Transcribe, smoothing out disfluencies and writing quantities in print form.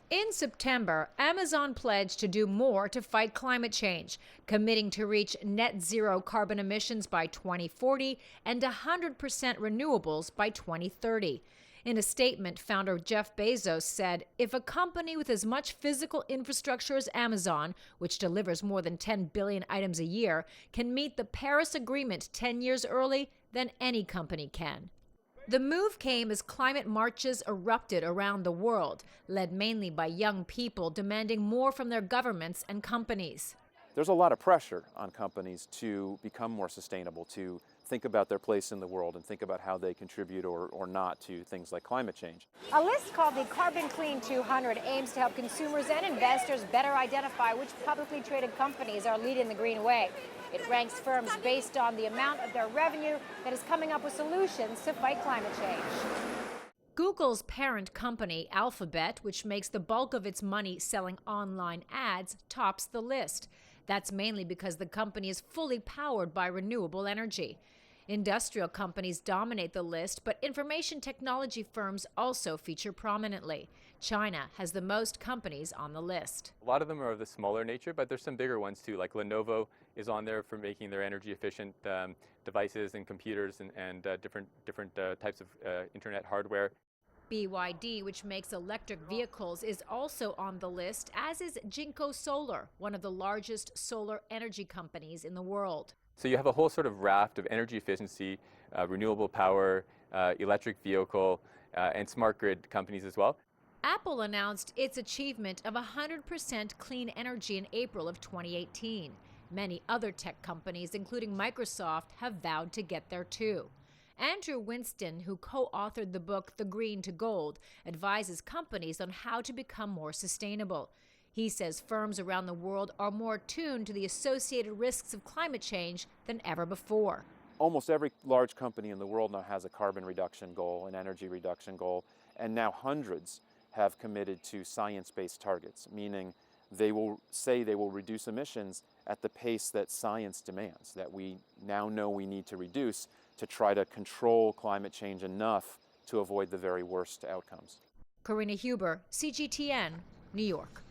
In September, Amazon pledged to do more to fight climate change, committing to reach net zero carbon emissions by 2040 and 100% renewables by 2030. In a statement, founder Jeff Bezos said, if a company with as much physical infrastructure as Amazon, which delivers more than 10 billion items a year, can meet the Paris Agreement 10 years early, then any company can. The move came as climate marches erupted around the world, led mainly by young people demanding more from their governments and companies. There's a lot of pressure on companies to become more sustainable, to think about their place in the world and think about how they contribute or not to things like climate change. A list called the Carbon Clean 200 aims to help consumers and investors better identify which publicly traded companies are leading the green way. It ranks firms based on the amount of their revenue that is coming up with solutions to fight climate change. Google's parent company, Alphabet, which makes the bulk of its money selling online ads, tops the list. That's mainly because the company is fully powered by renewable energy. Industrial companies dominate the list, but information technology firms also feature prominently. China has the most companies on the list. A lot of them are of the smaller nature, but there's some bigger ones too, like Lenovo is on there for making their energy efficient devices and computers and different types of internet hardware. BYD, which makes electric vehicles, is also on the list, as is Jinko Solar, one of the largest solar energy companies in the world. So you have a whole sort of raft of energy efficiency, renewable power, electric vehicle, and smart grid companies as well. Apple announced its achievement of 100% clean energy in April of 2018. Many other tech companies, including Microsoft, have vowed to get there too. Andrew Winston, who co-authored the book The Green to Gold, advises companies on how to become more sustainable. He says firms around the world are more attuned to the associated risks of climate change than ever before. Almost every large company in the world now has a carbon reduction goal, an energy reduction goal, and now hundreds have committed to science-based targets, meaning they will say they will reduce emissions at the pace that science demands, that we now know we need to reduce to try to control climate change enough to avoid the very worst outcomes. Karina Huber, CGTN, New York.